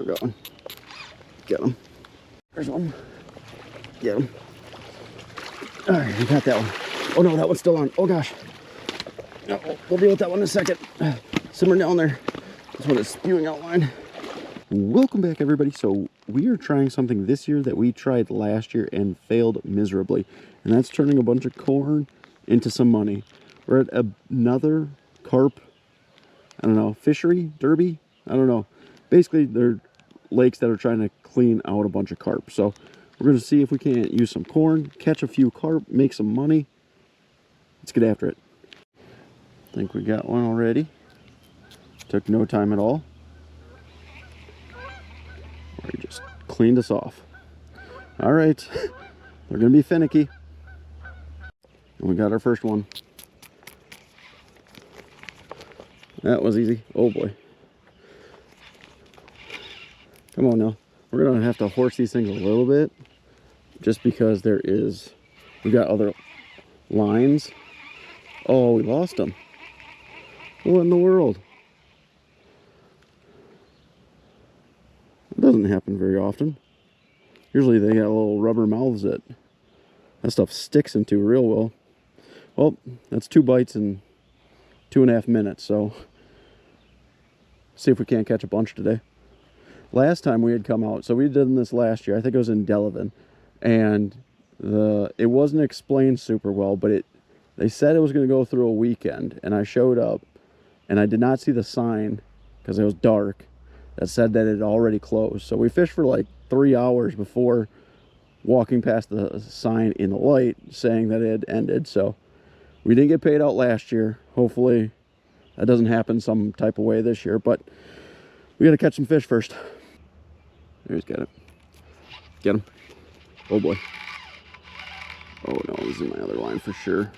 We're going. Get him. There's one. Get him. All right, we got that one. Oh no, that one's still on. Oh gosh. No, we'll deal with that one in a second. Simmer down there. This one is spewing out line. Welcome back, everybody. So we are trying something this year that we tried last year and failed miserably, and that's turning a bunch of corn into some money. We're at another carp, I don't know, fishery, derby, I don't know. Basically, they're lakes that are trying to clean out a bunch of carp. So we're going to see if we can't use some corn, catch a few carp, make some money. Let's get after it. I think we got one already. Took no time at all. We just cleaned us off. All right, they're going to be finicky. And we got our first one. That was easy. Oh boy. Come on now. We're going to have to horse these things a little bit just because we got other lines. Oh, we lost them. What in the world? It doesn't happen very often. Usually they got little rubber mouths that stuff sticks into real well. Well, that's 2 bites in 2.5 minutes, so see if we can't catch a bunch today. Last time we had come out, so we did this last year, I think it was in Delavan, and it wasn't explained super well, but they said it was going to go through a weekend, and I showed up, and I did not see the sign, because it was dark, that said that it had already closed. So we fished for like 3 hours before walking past the sign in the light saying that it had ended. So we didn't get paid out last year. Hopefully that doesn't happen some type of way this year, but we got to catch some fish first. There's got it. Get him. Oh boy. Oh no, this is my other line for sure.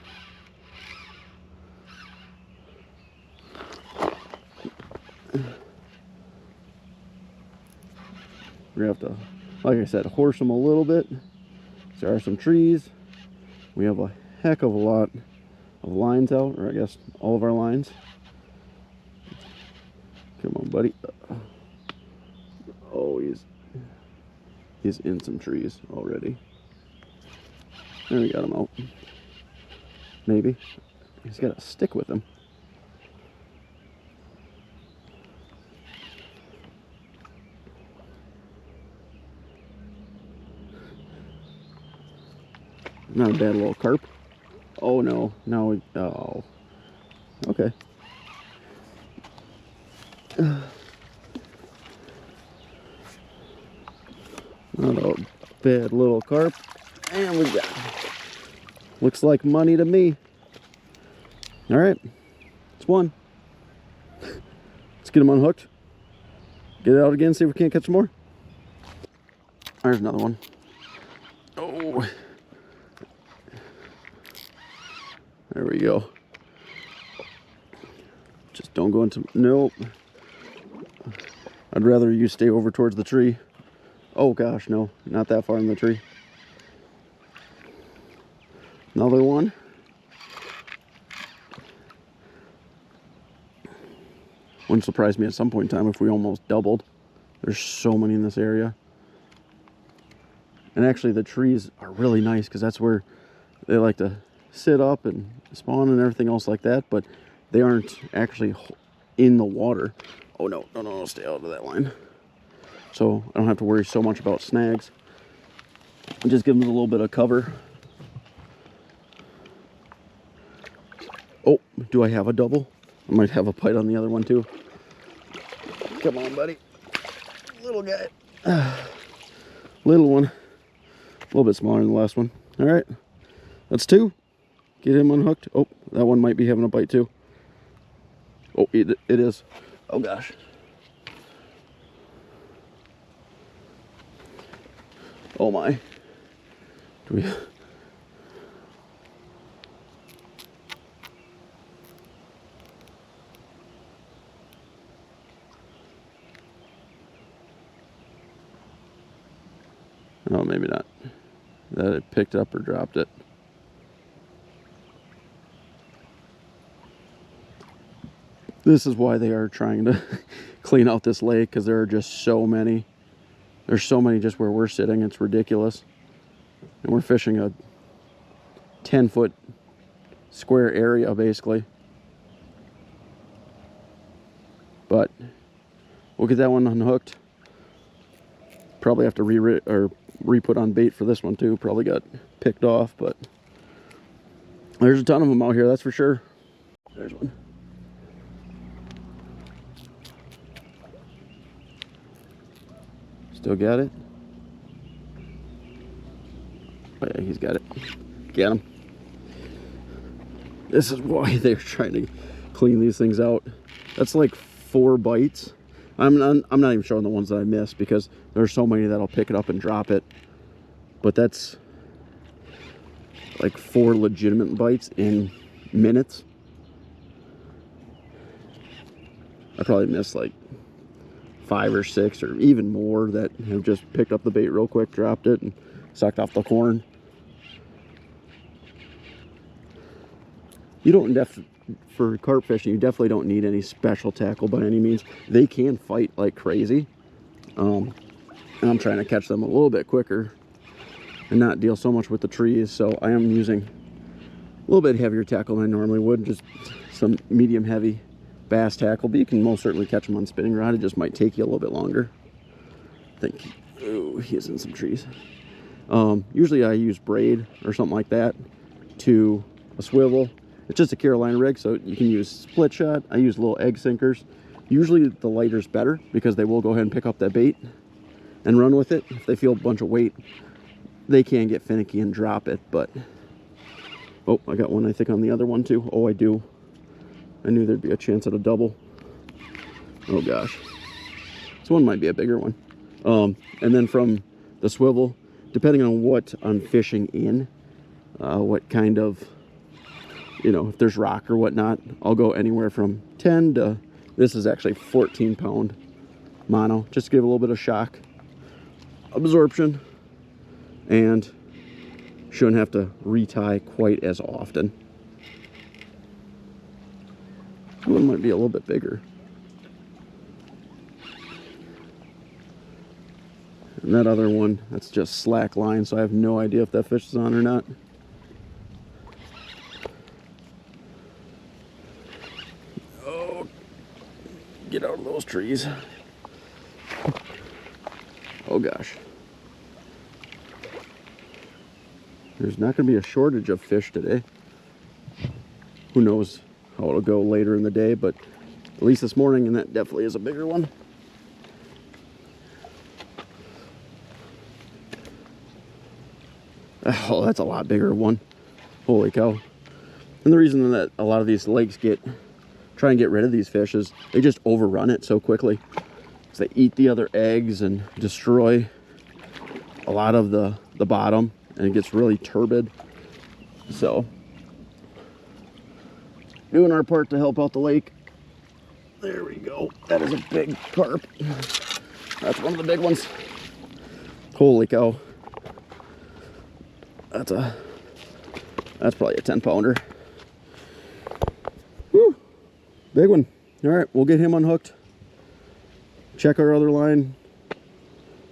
We're going to have to, like I said, horse them a little bit. There are some trees. We have a heck of a lot of lines out, or I guess all of our lines. Come on, buddy. Oh, he's in some trees already. There, we got him out. Maybe. He's got a stick with him. Not a bad little carp. Oh no, no, oh. Okay. Not a bad little carp. And we got, looks like money to me. All right, it's one. Let's get him unhooked. Get it out again, see if we can't catch some more. There's another one. Oh. There we go. Just don't go into, nope. I'd rather you stay over towards the tree. Oh gosh, no, not that far in the tree. Another one. Wouldn't surprise me at some point in time if we almost doubled. There's so many in this area. And actually the trees are really nice because that's where they like to sit up and spawn and everything else like that, but they aren't actually in the water. Oh no, no, no, stay out of that line. So I don't have to worry so much about snags. And just give them a little bit of cover. Oh, do I have a double? I might have a bite on the other one too. Come on, buddy. Little guy. Little one. A little bit smaller than the last one. All right, that's 2. Get him unhooked. Oh, that one might be having a bite too. Oh, it is. Oh gosh. Oh my. Do we? Oh, maybe not. That it picked up or dropped it. This is why they are trying to clean out this lake because there are just so many. There's so many just where we're sitting. It's ridiculous. And we're fishing a 10-foot square area basically. But we'll get that one unhooked. Probably have to re-put on bait for this one too. Probably got picked off, but there's a ton of them out here, that's for sure. There's one. Still got it. Oh yeah, he's got it. Get him. This is why they're trying to clean these things out. That's like 4 bites. I'm not even showing the ones that I missed because there's so many that'll pick it up and drop it. But that's like 4 legitimate bites in minutes. I probably missed like 5 or 6 or even more that have just picked up the bait real quick, dropped it, and sucked off the corn. You don't for carp fishing, you definitely don't need any special tackle by any means. They can fight like crazy. And I'm trying to catch them a little bit quicker and not deal so much with the trees. So I am using a little bit heavier tackle than I normally would, just some medium heavy bass tackle, but you can most certainly catch them on spinning rod. It just might take you a little bit longer. I think, oh, he's in some trees. Usually I use braid or something like that to a swivel. It's just a Carolina rig, so you can use split shot. I use little egg sinkers. Usually the lighter's better because they will go ahead and pick up that bait and run with it. If they feel a bunch of weight, they can get finicky and drop it, but... Oh, I got one, I think, on the other one too. Oh, I do. I knew there'd be a chance at a double. Oh gosh. This one might be a bigger one. And then from the swivel, depending on what I'm fishing in, what kind of, you know, if there's rock or whatnot, I'll go anywhere from 10 to, this is actually 14-pound mono, just to give a little bit of shock absorption, and shouldn't have to retie quite as often. This one might be a little bit bigger. And that other one, that's just slack line, so I have no idea if that fish is on or not. Oh, get out of those trees. Oh gosh. There's not going to be a shortage of fish today. Who knows how it'll go later in the day, but at least this morning, and that definitely is a bigger one. Oh, that's a lot bigger one. Holy cow. And the reason that a lot of these lakes try and get rid of these fish is they just overrun it so quickly. So they eat the other eggs and destroy a lot of the bottom, and it gets really turbid. So doing our part to help out the lake. There we go. That is a big carp. That's one of the big ones. Holy cow. That's probably a 10-pounder. Woo! Big one. All right, we'll get him unhooked. Check our other line.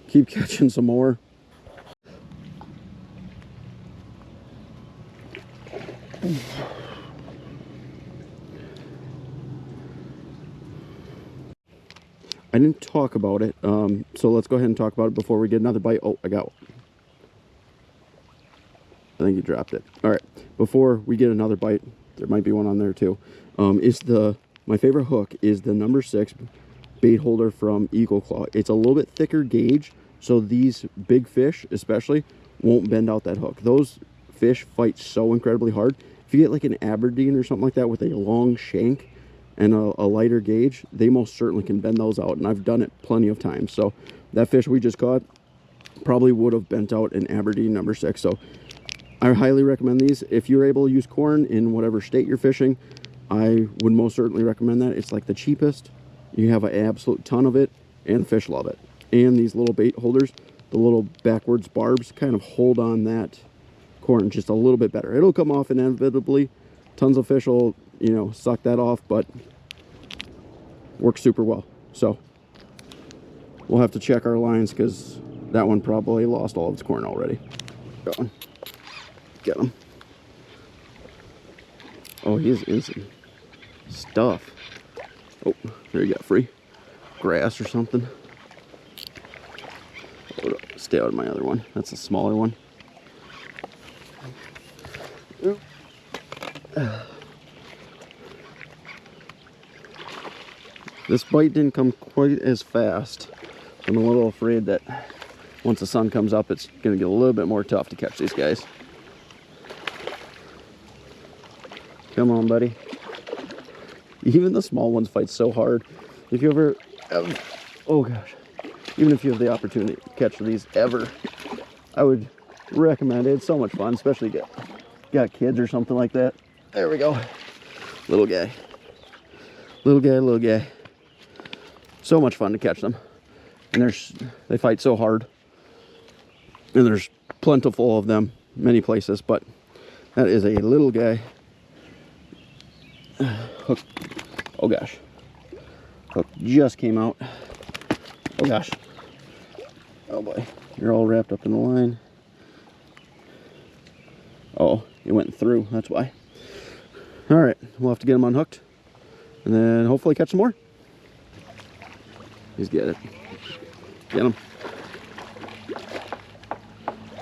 Keep catching some more. I didn't talk about it, so let's go ahead and talk about it before we get another bite. Oh, I got one. I think you dropped it. All right, before we get another bite, there might be one on there too. My favorite hook is the number 6 bait holder from Eagle Claw. It's a little bit thicker gauge, so these big fish especially won't bend out that hook. Those fish fight so incredibly hard. If you get like an Aberdeen or something like that with a long shank and a lighter gauge, they most certainly can bend those out, and I've done it plenty of times. So that fish we just caught probably would have bent out an Aberdeen number 6. So I highly recommend these. If you're able to use corn in whatever state you're fishing, I would most certainly recommend that. It's like the cheapest. You have an absolute ton of it, and fish love it. And these little bait holders, the little backwards barbs, kind of hold on that corn just a little bit better. It'll come off inevitably. Tons of fish will, you know, suck that off, but works super well. So we'll have to check our lines because that one probably lost all of its corn already. Got one. Get him. Oh, he is in some stuff. Oh, there you got free grass or something. Oh, stay out of my other one. That's a smaller one. This bite didn't come quite as fast. I'm a little afraid that once the sun comes up, it's going to get a little bit more tough to catch these guys. Come on, buddy. Even the small ones fight so hard. If you ever, oh gosh, even if you have the opportunity to catch these ever, I would recommend it. It's so much fun, especially if you got kids or something like that. There we go. Little guy. Little guy, little guy. So much fun to catch them. And they fight so hard. And there's plentiful of them many places, but that is a little guy. Hook. Oh gosh. Hook just came out. Oh gosh. Oh boy. You're all wrapped up in the line. Oh, it went through. That's why. All right. We'll have to get him unhooked and then hopefully catch some more. He's get it. Get him.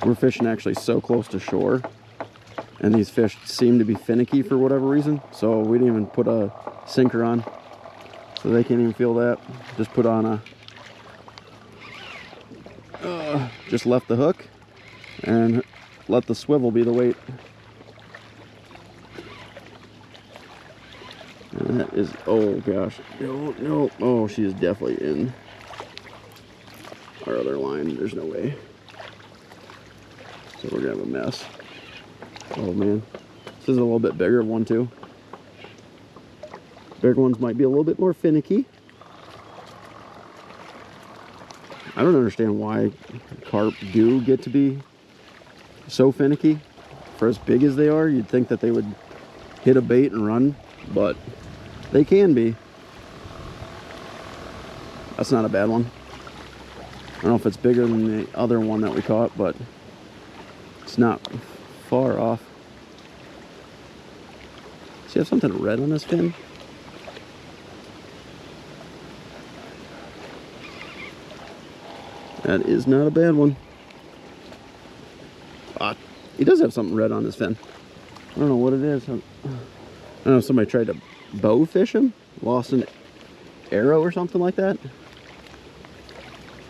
We're fishing actually so close to shore, and these fish seem to be finicky for whatever reason, so we didn't even put a sinker on, so they can't even feel that. Just put on a just left the hook and let the swivel be the weight. And that is, oh gosh, no, oh, she is definitely in our other line. There's no way. So we're gonna have a mess. Oh man, this is a little bit bigger one too. Bigger ones might be a little bit more finicky. I don't understand why carp do get to be so finicky. For as big as they are, you'd think that they would hit a bait and run, but they can be. That's not a bad one. I don't know if it's bigger than the other one that we caught, but it's not far off. Does he have something red on his fin? That is not a bad one. He does have something red on his fin. I don't know what it is. I don't know if somebody tried to bow fish him, lost an arrow or something like that.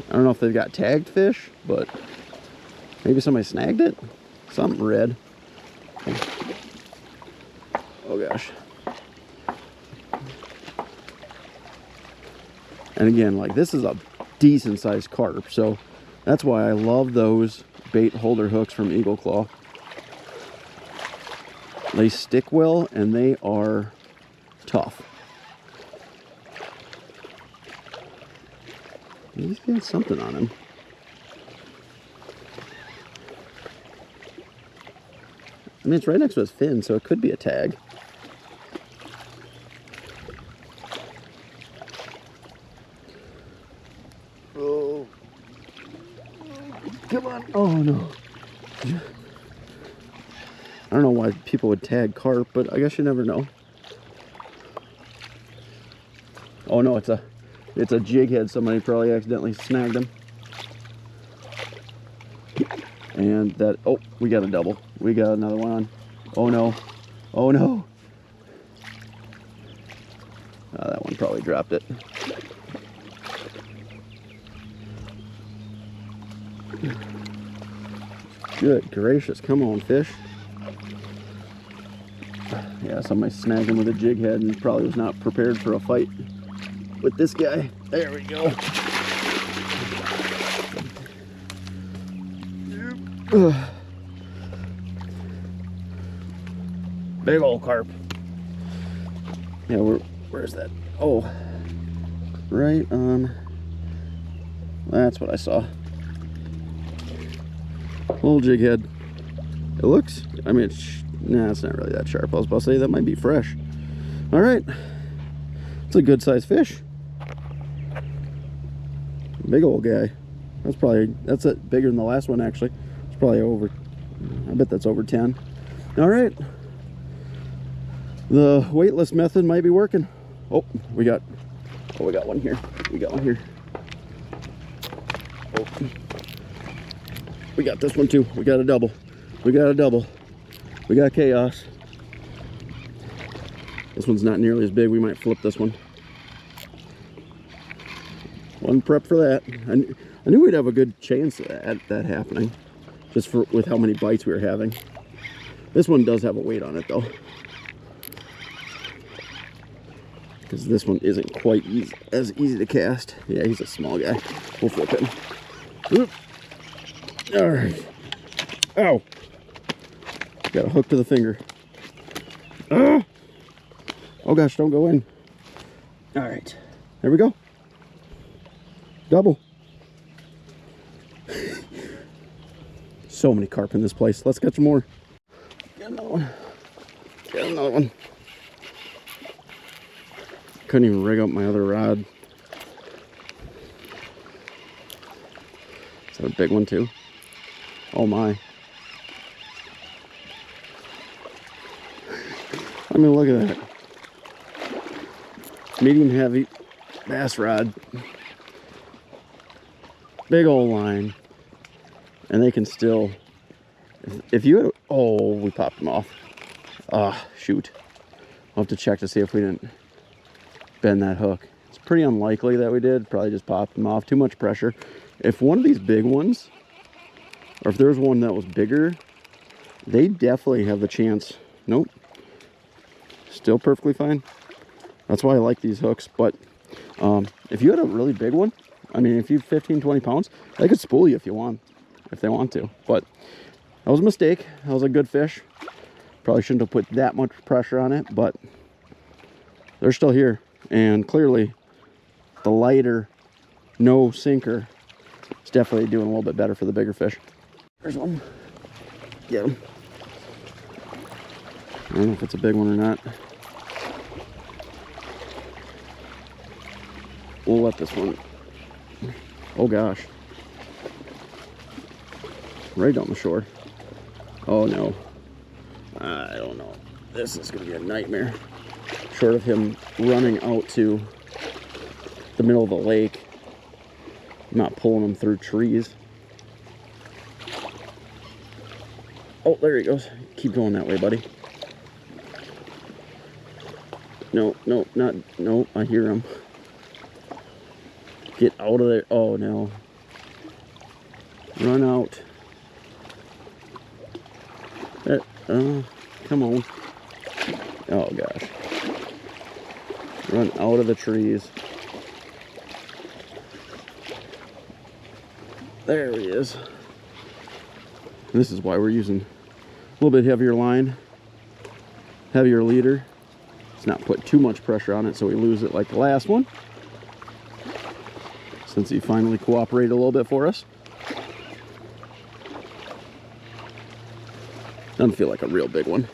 I don't know if they've got tagged fish, but maybe somebody snagged it. Something red. Oh gosh. And again, like, this is a decent sized carp, so that's why I love those bait holder hooks from Eagle Claw. They stick well and they are tough. He's got something on him. I mean, it's right next to his fin, so it could be a tag. Oh. Come on. Oh, no. I don't know why people would tag carp, but I guess you never know. Oh, no, it's a jig head. Somebody probably accidentally snagged him. And that, oh, we got a double. We got another one on. Oh no. Oh no. That one probably dropped it. Good gracious, come on, fish. Yeah, somebody snagged him with a jig head and probably was not prepared for a fight with this guy. There we go. Big old carp. Yeah, where's that? Oh, right on. That's what I saw. Little jig head. It looks, I mean, nah, it's not really that sharp. I was about to say that might be fresh. All right, it's a good sized fish. Big old guy. That's bigger than the last one actually. It's probably over, I bet that's over 10. All right. The weightless method might be working. Oh, we got one here. We got one here. Oh. We got this one too. We got a double. We got a double. We got chaos. This one's not nearly as big. We might flip this one. One prep for that. I knew we'd have a good chance at that happening, just with how many bites we were having. This one does have a weight on it though, because this one isn't quite as easy to cast. Yeah, he's a small guy. We'll flip him. Oop. All right. Ow. Got a hook to the finger. Ah! Oh gosh, don't go in. All right. There we go. Double. So many carp in this place. Let's catch more. Get another one. Get another one. Couldn't even rig up my other rod. Is that a big one too? Oh my. I mean, look at that. Medium heavy bass rod. Big old line. And they can still, if you had, oh, we popped them off. Ah, shoot. I'll have to check to see if we didn't bend that hook. It's pretty unlikely that we did. Probably just popped them off. Too much pressure. If one of these big ones, or if there's one that was bigger, they definitely have the chance. Nope. Still perfectly fine. That's why I like these hooks. But if you had a really big one, I mean, if you have 15, 20 pounds, they could spool you if you want, if they want to. But that was a mistake. That was a good fish. Probably shouldn't have put that much pressure on it, but they're still here. And clearly, the lighter, no sinker is definitely doing a little bit better for the bigger fish. There's one. Get him. I don't know if it's a big one or not. We'll let this one. Oh gosh. Right on the shore. Oh no. I don't know. This is going to be a nightmare. Short of him running out to the middle of the lake. I'm not pulling him through trees. Oh, there he goes. Keep going that way, buddy. No, no, not, no, I hear him. Get out of there. Oh no. Run out. Come on. Oh gosh. Run out of the trees. There he is. This is why we're using a little bit heavier line, heavier leader. Let's not put too much pressure on it so we lose it like the last one. Since he finally cooperated a little bit for us. Doesn't feel like a real big one.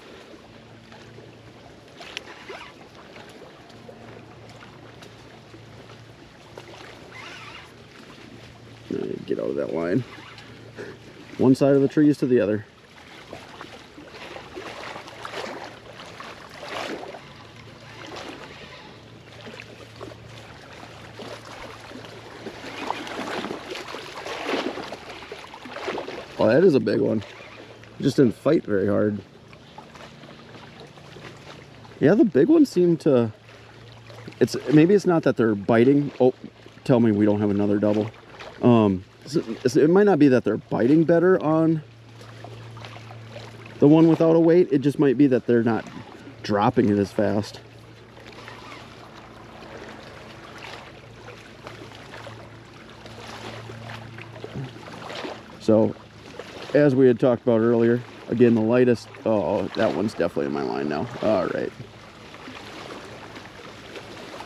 Get out of that line. One side of the trees to the other. Oh, that is a big one. Just didn't fight very hard. Yeah, the big ones seem to... Maybe it's not that they're biting. Oh, tell me we don't have another double. It might not be that they're biting better on the one without a weight. It just might be that they're not dropping it as fast. So, as we had talked about earlier, again, the lightest... Oh, that one's definitely in my line now. All right.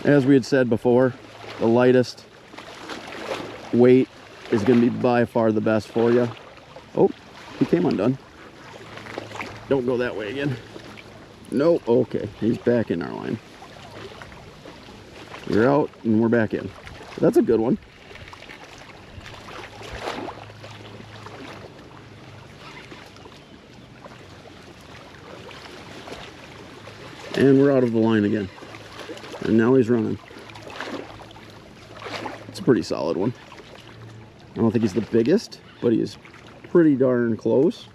As we had said before, the lightest weight is going to be by far the best for you. Oh, he came undone. Don't go that way again. Nope. Okay, he's back in our line. You're out, and we're back in. That's a good one. And we're out of the line again. And now he's running. It's a pretty solid one. I don't think he's the biggest, but he is pretty darn close.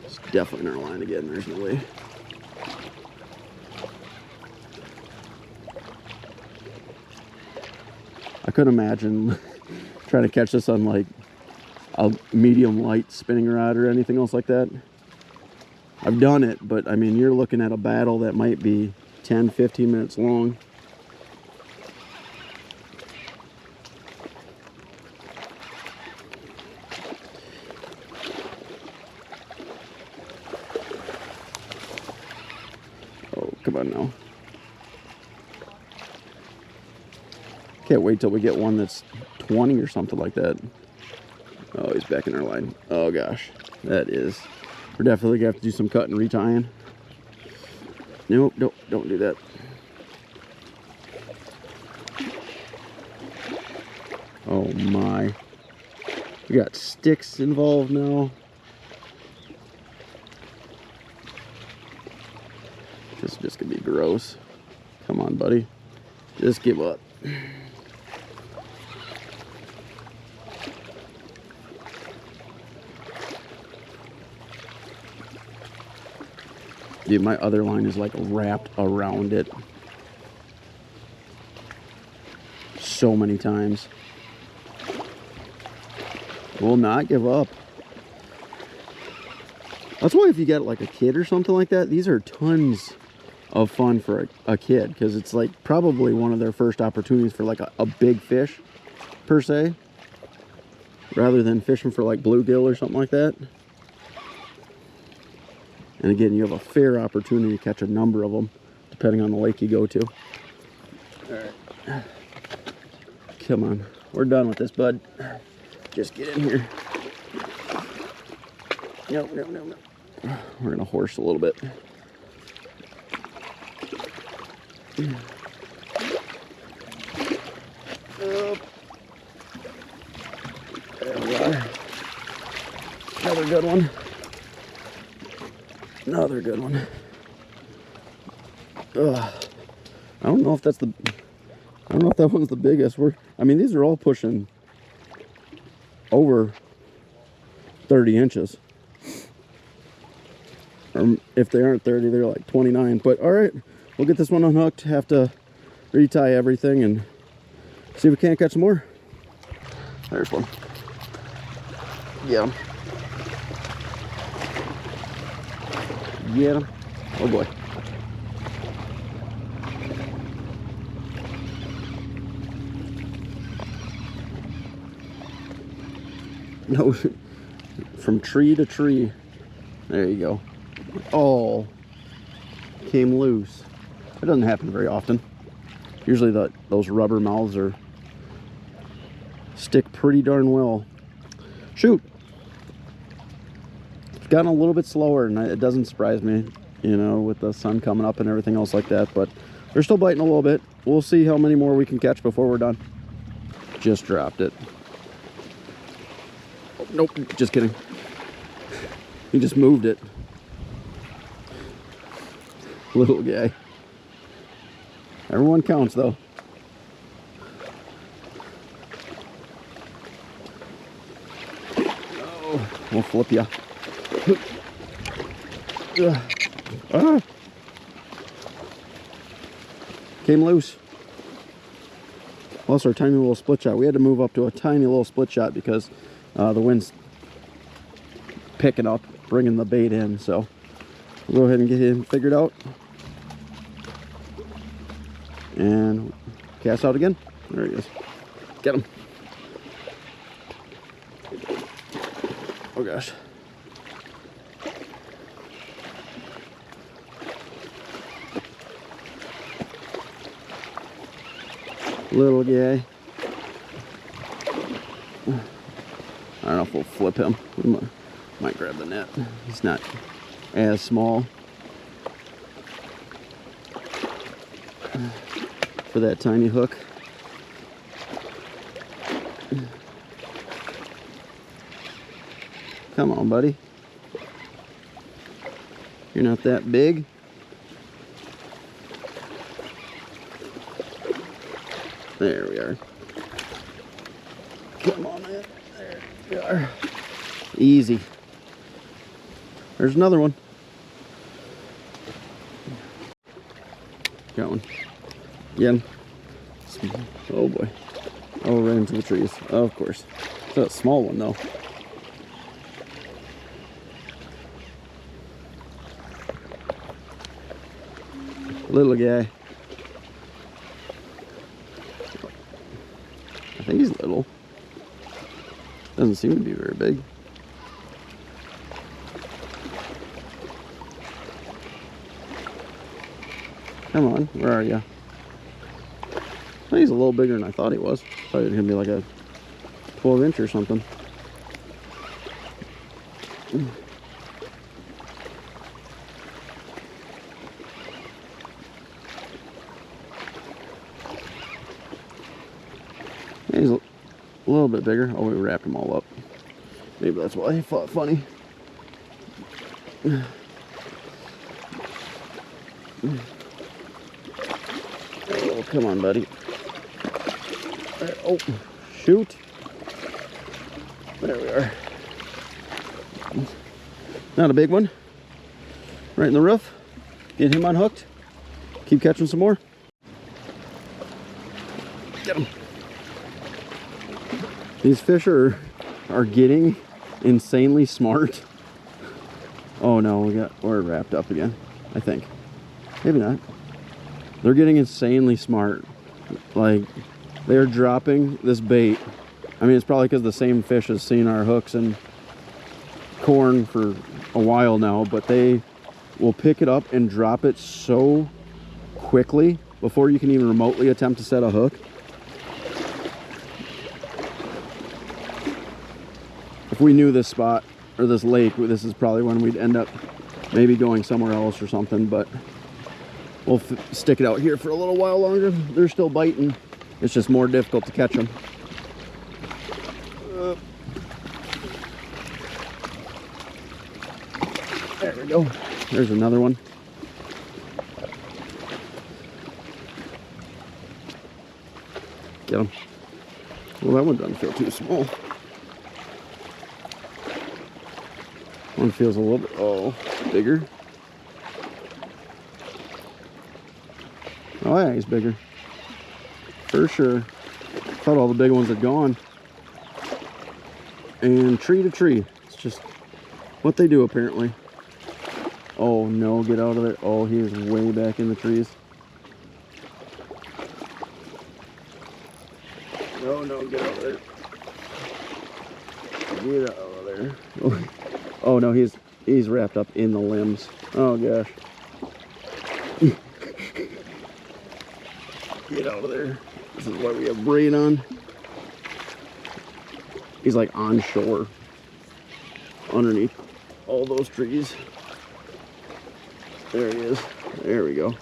It's definitely in our line again. There's no way. I couldn't imagine trying to catch this on like a medium light spinning rod or anything else like that. I've done it, but I mean, you're looking at a battle that might be 10-15 minutes long. Oh, come on now. Can't wait till we get one that's 20 or something like that. Oh, he's back in our line. Oh gosh, that is. We're definitely gonna have to do some cut and retying. Nope, don't do that. Oh my. We got sticks involved now. This is just gonna be gross. Come on, buddy. Just give up. Dude, my other line is like wrapped around it so many times. Will not give up. That's why if you got like a kid or something like that, these are tons of fun for a kid, because it's like probably one of their first opportunities for like a big fish per se, rather than fishing for like bluegill or something like that. And again, you have a fair opportunity to catch a number of them, depending on the lake you go to. All right. Come on. We're done with this, bud. Just get in here. No. We're going to horse a little bit. Up. There we are. Another good one. Another good one. Ugh. I don't know if that's the. I don't know if that one's the biggest. I mean, these are all pushing over 30 inches. Or if they aren't 30, they're like 29. But all right, we'll get this one unhooked. Have to retie everything and see if we can't catch some more. There's one. Yeah. Get him. Oh boy. No, from tree to tree. There you go. Oh, came loose. It doesn't happen very often. Usually those rubber mouths stick pretty darn well. Shoot. It's gotten a little bit slower, and it doesn't surprise me, you know, with the sun coming up and everything else like that, but they're still biting a little bit. We'll see how many more we can catch before we're done. Just dropped it. Oh, nope, just kidding. He just moved it. Little guy. Everyone counts though. Oh, we'll flip ya. Ah. Came loose. Lost our tiny little split shot. We had to move up to a tiny little split shot because the wind's picking up, bringing the bait in. So we'll go ahead and get him figured out and cast out again. There he is. Get him. Oh gosh. Little guy. I don't know if we'll flip him. We might grab the net. He's not as small for that tiny hook. Come on, buddy. You're not that big. There we are. Come on in. There we are. Easy. There's another one. Got one. Again. Oh boy. Oh, right into the trees. Oh, of course. It's a small one though. Little guy. I think he's little. Doesn't seem to be very big. Come on, where are you? He's a little bigger than I thought he was. Thought he was gonna be like a 12-inch or something. He's a little bit bigger. Oh, we wrapped them all up. Maybe that's why he fought funny. Oh, come on, buddy. There, oh, shoot. There we are. Not a big one. Right in the roof. Get him unhooked. Keep catching some more. Get him. These fish are getting insanely smart. Oh no, we're wrapped up again, I think. Maybe not. They're getting insanely smart. Like, they're dropping this bait. I mean, it's probably because the same fish has seen our hooks and corn for a while now, but they will pick it up and drop it so quickly before you can even remotely attempt to set a hook. If we knew this spot or this lake, this is probably when we'd end up maybe going somewhere else or something, but we'll stick it out here for a little while longer. They're still biting. It's just more difficult to catch them. There we go. There's another one. Get him. Well, that one doesn't feel too small. One feels a little bit, oh, bigger. Oh yeah, he's bigger. For sure. Thought all the big ones had gone. And tree to tree. It's just what they do apparently. Oh no, get out of there. Oh, he is way back in the trees. No, no, get out of there. Get out of there. Oh no, he's wrapped up in the limbs. Oh gosh. Get out of there. This is why we have braid on. He's like on shore underneath all those trees. There he is. There we go.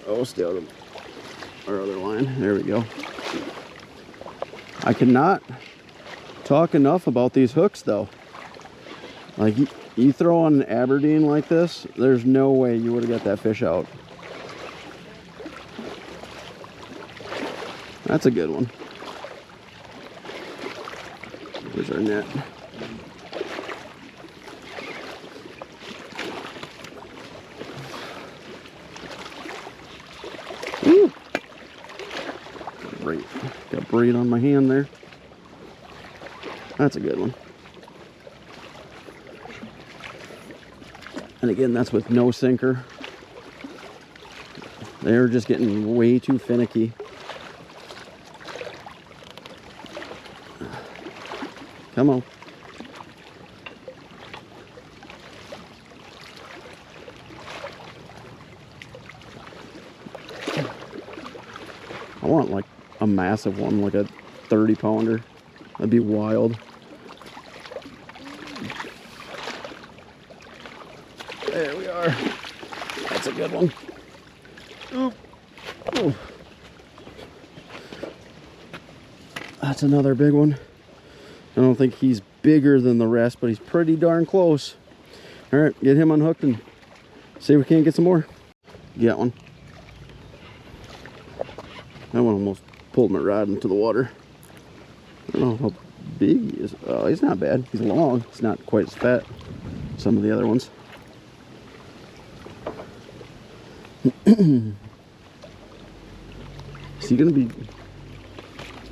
Oh, stay out of our other line. There we go. I cannot talk enough about these hooks though. Like you throw on an Aberdeen like this, there's no way you would have got that fish out. That's a good one. Here's our net. Woo! Great. Got braid on my hand there. That's a good one. And again, that's with no sinker. They're just getting way too finicky. Come on. I want like a massive one, like a 30-pounder. That'd be wild. There we are. That's a good one. Oop. Oh. That's another big one. I don't think he's bigger than the rest, but he's pretty darn close. All right, get him unhooked and see if we can't get some more. Get one. pulled my rod into the water. I don't know how big he is. Oh, he's not bad. He's long. He's not quite as fat as some of the other ones. Is he gonna be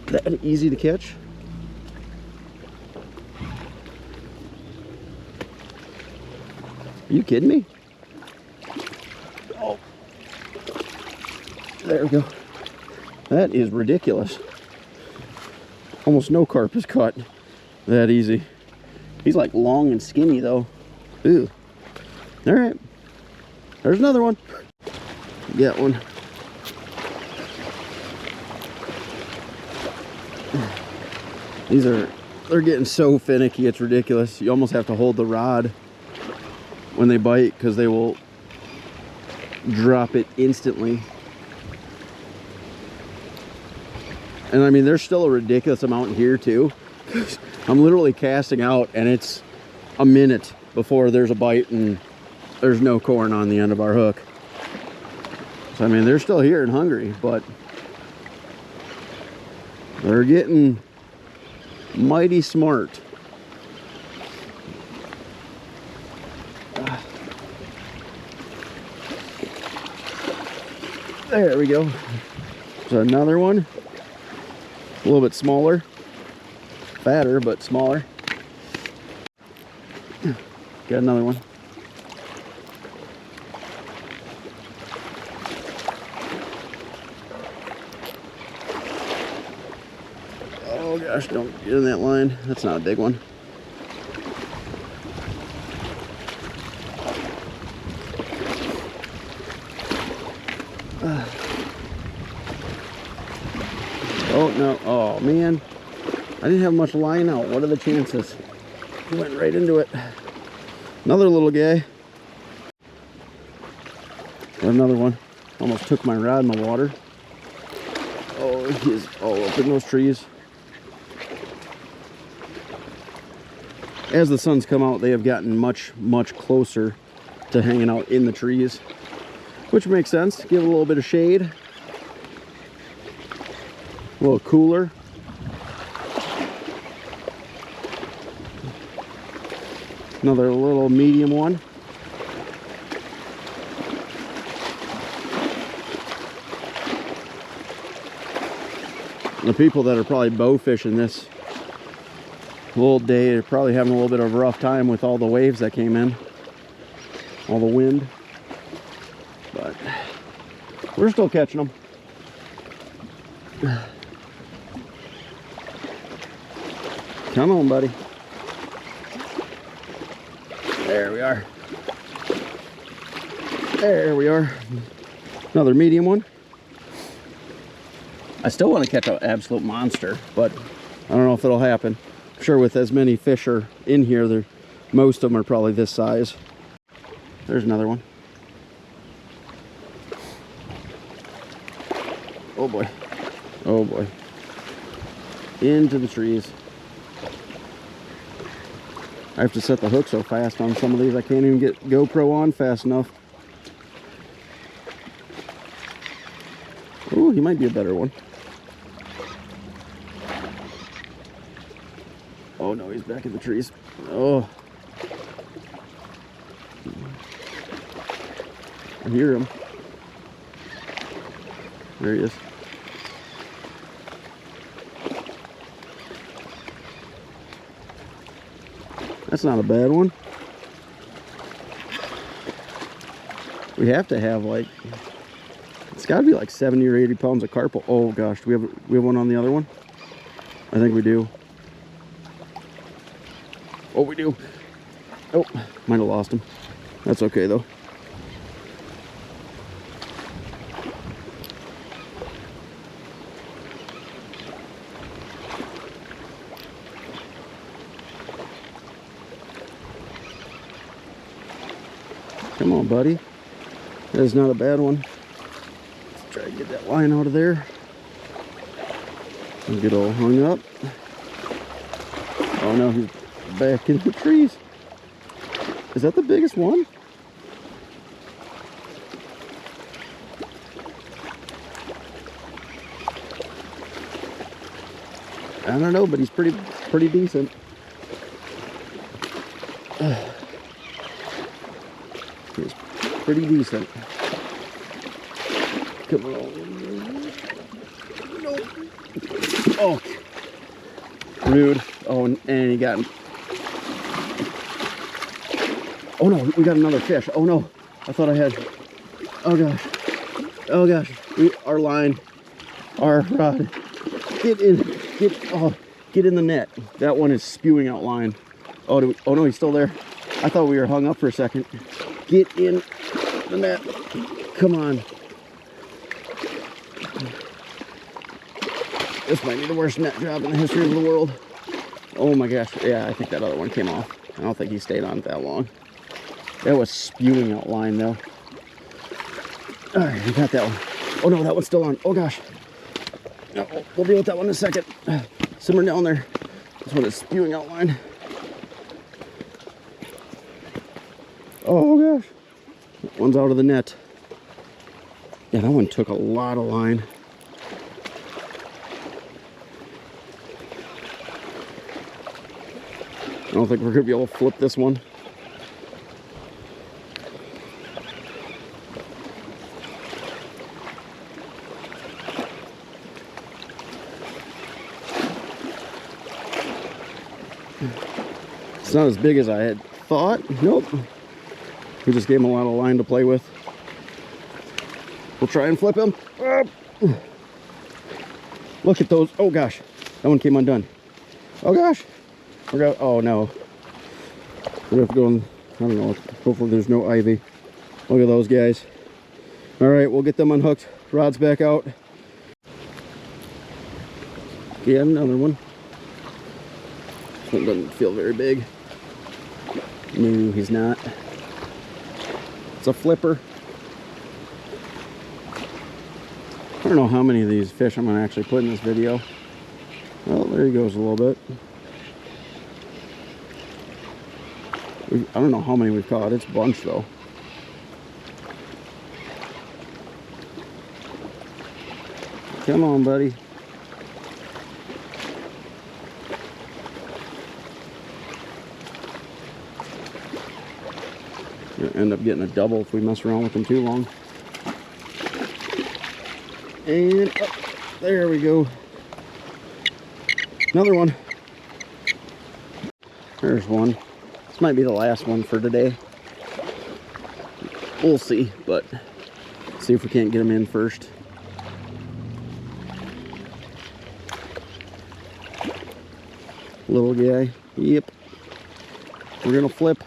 that easy to catch? Are you kidding me? Oh, there we go. That is ridiculous. Almost no carp is caught that easy. He's like long and skinny though. Ew. All right, there's another one. Got one. They're getting so finicky, it's ridiculous. You almost have to hold the rod when they bite because they will drop it instantly. And I mean, there's still a ridiculous amount here too. I'm literally casting out and it's a minute before there's a bite and there's no corn on the end of our hook. So I mean, they're still here and hungry, but they're getting mighty smart. There we go. So another one, a little bit smaller, fatter but smaller. Got another one. Oh gosh, don't get in that line. That's not a big one. Oh no, oh man. I didn't have much line out. What are the chances? He went right into it. Another little guy. Got another one. Almost took my rod in the water. Oh, he's all up in those trees. As the sun's come out, they have gotten much closer to hanging out in the trees, which makes sense. Give it a little bit of shade, a little cooler. Another little medium one. The people that are probably bow fishing this little day are probably having a little bit of a rough time with all the waves that came in, all the wind, but we're still catching them. Come on, buddy. There we are. There we are. Another medium one. I still want to catch an absolute monster, but I don't know if it'll happen. I'm sure with as many fish are in here, most of them are probably this size. There's another one. Oh boy. Oh boy. Into the trees. I have to set the hook so fast on some of these, I can't even get GoPro on fast enough. Oh, he might be a better one. Oh no, he's back in the trees. Oh. I hear him. There he is. That's not a bad one. We have to have like, it's got to be like 70 or 80 pounds of carp. Oh gosh, do we have one on the other one? I think we do. Oh, we do. Oh, might have lost him. That's okay though. Come on, buddy. That is not a bad one. Let's try to get that line out of there. And get all hung up. Oh no, he's back in the trees. Is that the biggest one? I don't know, but he's pretty decent. He's pretty decent. Come on. No. Oh. Rude. Oh, and he got him. Oh no, we got another fish. Oh no. I thought I had. Oh gosh. Oh gosh. Our line. Our rod. Get in. Get in the net. That one is spewing out line. Oh, oh no, he's still there. I thought we were hung up for a second. Get in the net. Come on. This might be the worst net job in the history of the world. Oh my gosh. Yeah, I think that other one came off. I don't think he stayed on that long. That was spewing out line though. All right, we got that one. Oh no, that one's still on. Oh gosh. No, we'll deal with that one in a second. Simmer down there. This one is spewing out line. Oh gosh. That one's out of the net. Yeah, that one took a lot of line. I don't think we're gonna be able to flip this one. It's not as big as I had thought. Nope. We just gave him a lot of line to play with. We'll try and flip him. Look at those. Oh gosh. That one came undone. Oh gosh. Oh no. We're gonna have to go in, I don't know. Hopefully there's no ivy. Look at those guys. Alright, we'll get them unhooked. Rod's back out. Yeah, another one. This one doesn't feel very big. No, he's not. It's a flipper. I don't know how many of these fish I'm going to actually put in this video. Well, there he goes a little bit. I don't know how many we've caught. It's a bunch though. Come on, buddy. We're gonna end up getting a double if we mess around with them too long. And there we go. Another one. There's one. This might be the last one for today. We'll see, but see if we can't get them in first. Little guy. Yep. We're gonna flip.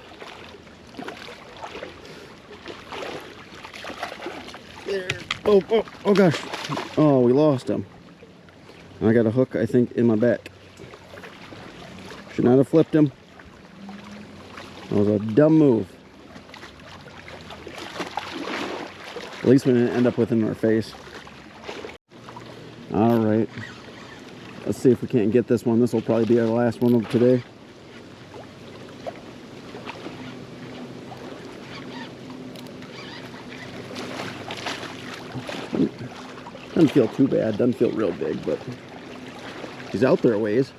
There. Oh gosh. Oh, we lost him. I got a hook, I think, in my back. Should not have flipped him. That was a dumb move. At least we didn't end up with him in our face. All right. Let's see if we can't get this one. This will probably be our last one of today. Doesn't feel too bad. Doesn't feel real big, but he's out there a ways.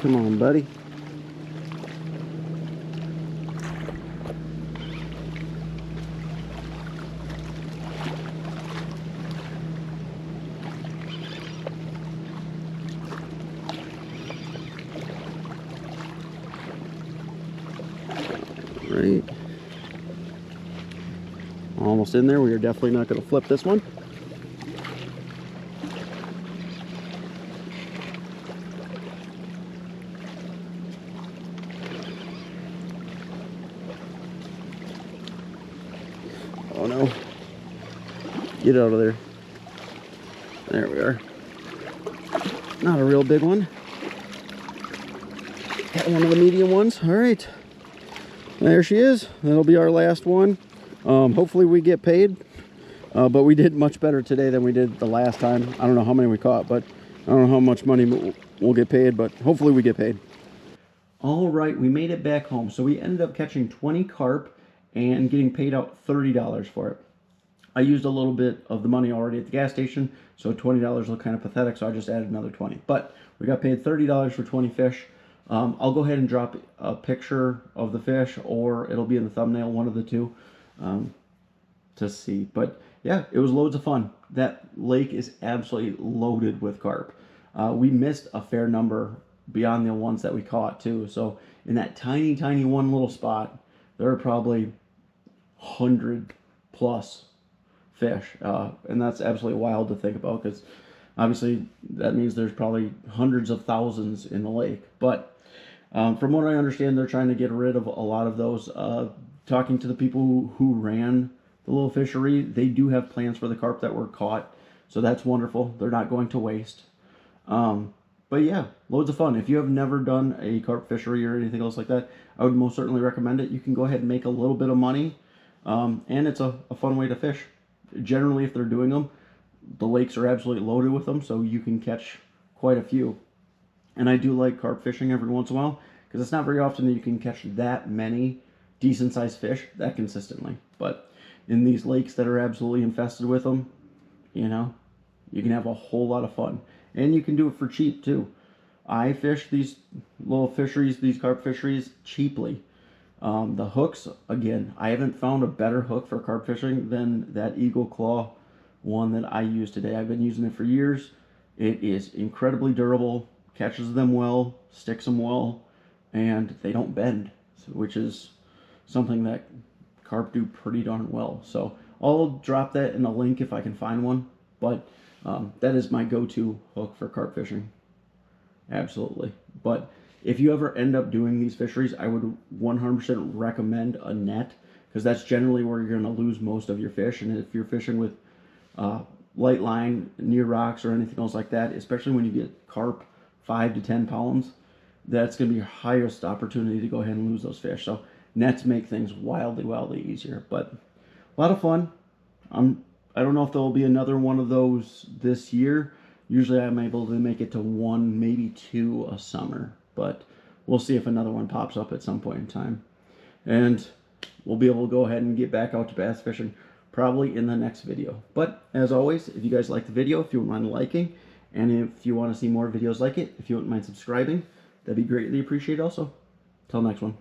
Come on, buddy. Right. Almost in there. We are definitely not going to flip this one. Oh no. Get out of there. There we are. Not a real big one. Got one of the medium ones. All right. There she is. That'll be our last one. Hopefully we get paid. But we did much better today than we did the last time. I don't know how many we caught, but I don't know how much money we'll get paid, but hopefully we get paid. All right, we made it back home. So we ended up catching 20 carp and getting paid out $30 for it. I used a little bit of the money already at the gas station, so $20 looked kind of pathetic, so I just added another 20. But we got paid $30 for 20 fish. I'll go ahead and drop a picture of the fish, or it'll be in the thumbnail, one of the two, to see. But yeah, it was loads of fun. That lake is absolutely loaded with carp. We missed a fair number beyond the ones that we caught too. So in that tiny, tiny one little spot, there are probably 100 plus fish, and that's absolutely wild to think about, because obviously that means there's probably hundreds of thousands in the lake. But from what I understand, they're trying to get rid of a lot of those. Talking to the people who ran the little fishery, they do have plans for the carp that were caught, so that's wonderful. They're not going to waste. But yeah, loads of fun. If you have never done a carp fishery or anything else like that, I would most certainly recommend it. You can go ahead and make a little bit of money, and it's a fun way to fish. Generally, if they're doing them, the lakes are absolutely loaded with them, so you can catch quite a few. And I do like carp fishing every once in a while, because it's not very often that you can catch that many decent sized fish that consistently. But in these lakes that are absolutely infested with them, you know, you can have a whole lot of fun. And you can do it for cheap too. I fish these little fisheries, these carp fisheries, cheaply. The hooks, again, I haven't found a better hook for carp fishing than that Eagle Claw one that I use today. I've been using it for years. It is incredibly durable, catches them well, sticks them well, and they don't bend, which is something that carp do pretty darn well. So I'll drop that in a link if I can find one, but that is my go-to hook for carp fishing. Absolutely. But if you ever end up doing these fisheries, I would 100% recommend a net, because that's generally where you're going to lose most of your fish. And if you're fishing with light line near rocks or anything else like that, especially when you get carp 5 to 10 pounds, that's going to be your highest opportunity to go ahead and lose those fish. So nets make things wildly, wildly easier. But a lot of fun. I don't know if there will be another one of those this year. Usually I'm able to make it to 1, maybe 2 a summer, but we'll see if another one pops up at some point in time. And we'll be able to go ahead and get back out to bass fishing probably in the next video. But as always, if you guys like the video, if you wouldn't mind liking, and if you want to see more videos like it, if you wouldn't mind subscribing, that'd be greatly appreciated also. Till next one.